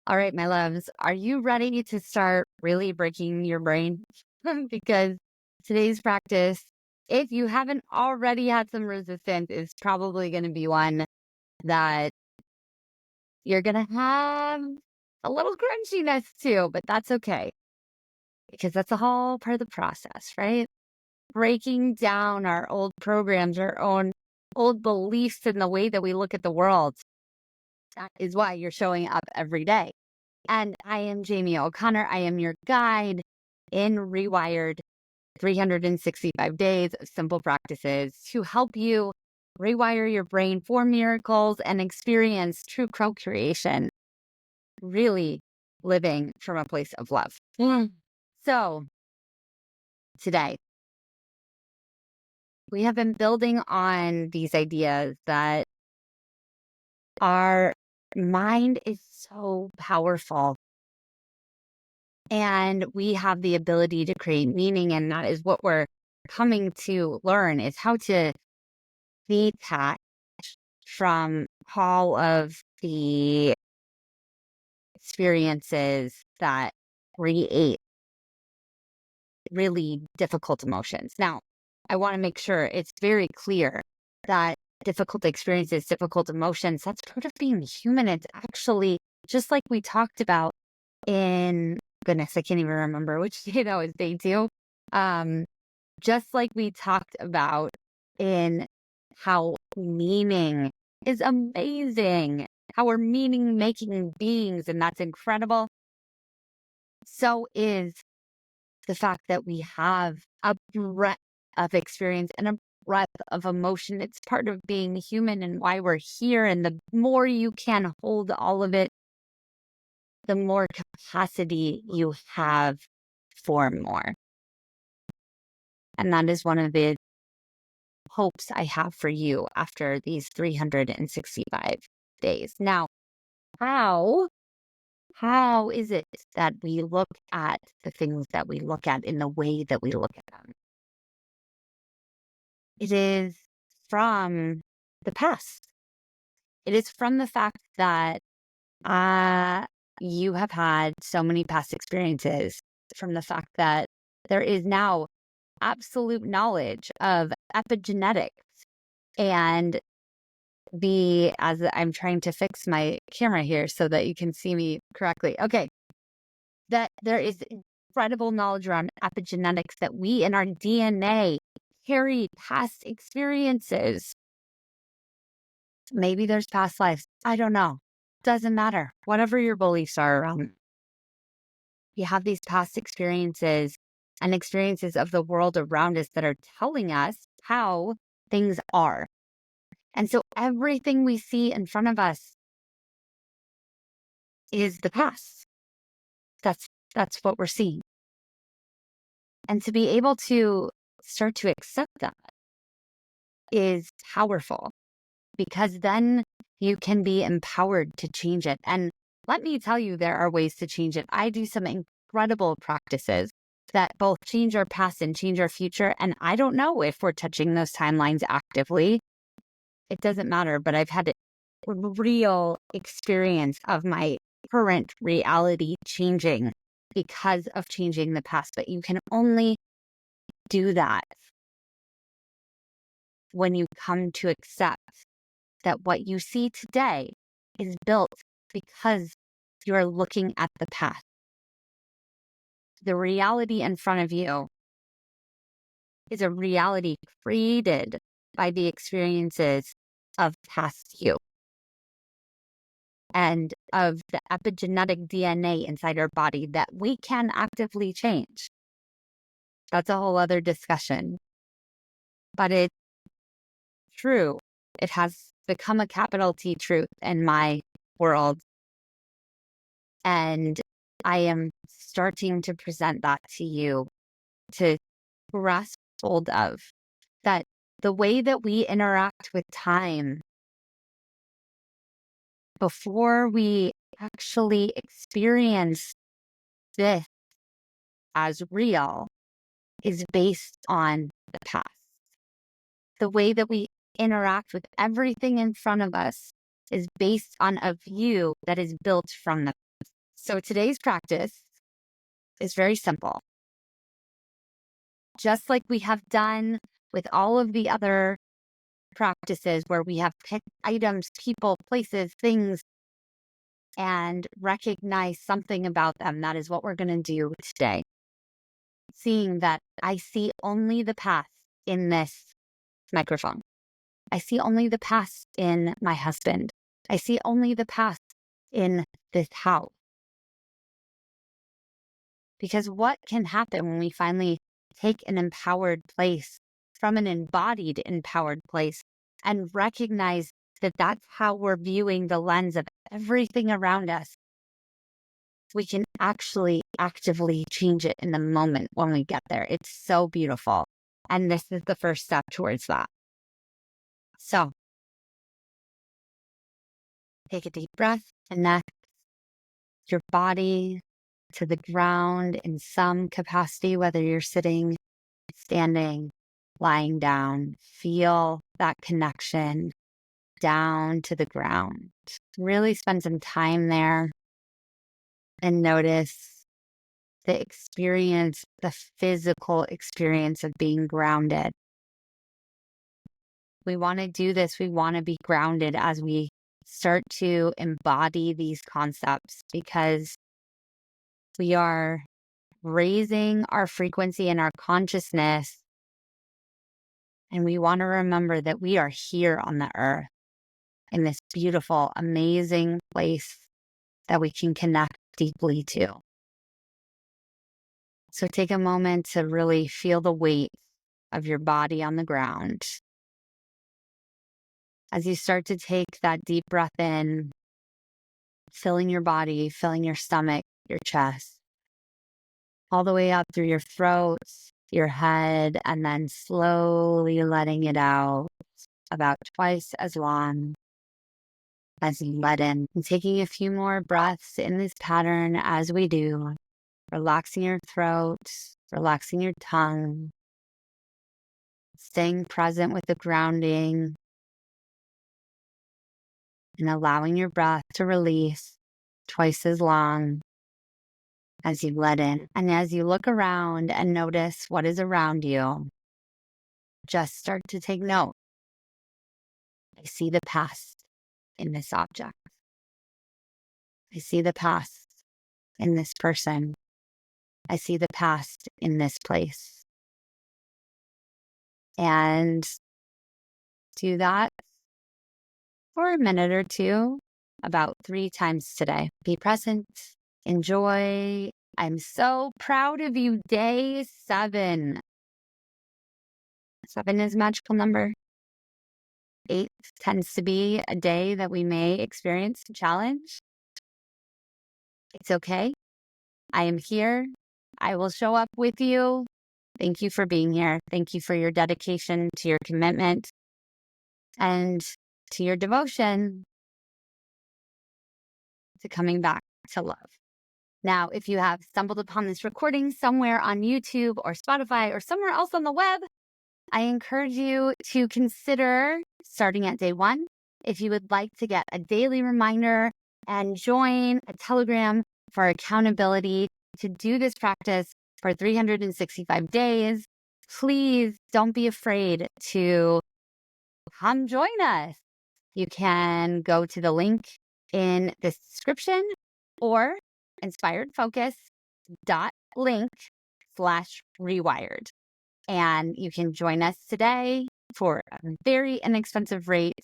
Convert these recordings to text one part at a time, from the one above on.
All right, my loves, are you ready to start really breaking your brain? Because today's practice, if you haven't already had some resistance, is probably going to be one that you're going to have a little crunchiness too, but that's okay because that's a whole part of the process, right? Breaking down our old programs, our own old beliefs in the way that we look at the world. That is why you're showing up every day. And I am Jamie O'Connor. I am your guide in ReWired 365 days of simple practices to help you rewire your brain for miracles and experience true co-creation, really living from a place of love. So today, we have been building on these ideas that our mind is so powerful. And we have the ability to create meaning. And that is what we're coming to learn is how to detach from all of the experiences that create really difficult emotions. Now, I want to make sure it's very clear that difficult experiences, difficult emotions, that's part of being human. It's actually just like we talked about in goodness, I can't even remember which day that was, day 2. Just like we talked about in how meaning is amazing, how we're meaning making beings, and that's incredible. So is the fact that we have a breadth of experience and a breadth of emotion. It's part of being human and why we're here. And the more you can hold all of it, the more capacity you have for more. And that is one of the hopes I have for you after these 365 days. Now, how is it that we look at the things that we look at in the way that we look at them? It is from the past. It is from the fact that you have had so many past experiences, from the fact that there is now absolute knowledge of epigenetics and as I'm trying to fix my camera here so that you can see me correctly. Okay. That there is incredible knowledge around epigenetics that we in our DNA carry past experiences. Maybe there's past lives. I don't know. Doesn't matter. Whatever your beliefs are around, you have these past experiences and experiences of the world around us that are telling us how things are. And so everything we see in front of us is the past. That's what we're seeing. And to be able to start to accept that is powerful because then you can be empowered to change it. And let me tell you, there are ways to change it. I do some incredible practices that both change our past and change our future. And I don't know if we're touching those timelines actively. It doesn't matter, but I've had a real experience of my current reality changing because of changing the past. But you can only do that when you come to accept that what you see today is built because you're looking at the past. The reality in front of you is a reality created by the experiences of past you and of the epigenetic DNA inside our body that we can actively change. That's a whole other discussion. But it's true. It has become a capital T truth in my world. And I am starting to present that to you to grasp hold of that the way that we interact with time before we actually experience this as real is based on the past. The way that we interact with everything in front of us is based on a view that is built from the past. So today's practice is very simple. Just like we have done with all of the other practices where we have picked items, people, places, things, and recognize something about them. That is what we're going to do today. Seeing that I see only the past in this microphone. I see only the past in my husband. I see only the past in this house. Because what can happen when we finally take an empowered place from an embodied empowered place and recognize that that's how we're viewing the lens of everything around us? We can actually actively change it in the moment when we get there. It's so beautiful. And this is the first step towards that. So take a deep breath, connect your body to the ground in some capacity, whether you're sitting, standing, lying down. Feel that connection down to the ground. Really spend some time there and notice the experience, the physical experience of being grounded. We want to do this. We want to be grounded as we start to embody these concepts, because we are raising our frequency and our consciousness. And we want to remember that we are here on the earth in this beautiful, amazing place that we can connect deeply to. So take a moment to really feel the weight of your body on the ground. As you start to take that deep breath in, filling your body, filling your stomach, your chest, all the way up through your throat, your head, and then slowly letting it out about twice as long as you let in. And taking a few more breaths in this pattern as we do, relaxing your throat, relaxing your tongue, staying present with the grounding, and allowing your breath to release twice as long as you let in. And as you look around and notice what is around you, just start to take note. I see the past in this object. I see the past in this person. I see the past in this place. And do that for a minute or two, about 3 times today. Be present, enjoy. I'm so proud of you. Day 7. 7 is a magical number. 8 tends to be a day that we may experience a challenge. It's okay. I am here. I will show up with you. Thank you for being here. Thank you for your dedication, to your commitment, and to your devotion to coming back to love. Now, if you have stumbled upon this recording somewhere on YouTube or Spotify or somewhere else on the web, I encourage you to consider starting at day 1. If you would like to get a daily reminder and join a Telegram for accountability to do this practice for 365 days, please don't be afraid to come join us. You can go to the link in the description or inspiredfocus.link/rewired. And you can join us today for a very inexpensive rate,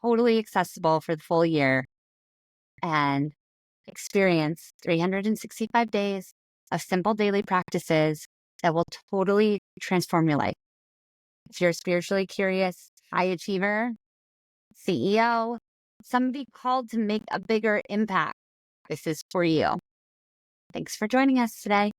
totally accessible for the full year, and experience 365 days of simple daily practices that will totally transform your life. If you're spiritually curious, high achiever, CEO, somebody called to make a bigger impact, this is for you. Thanks for joining us today.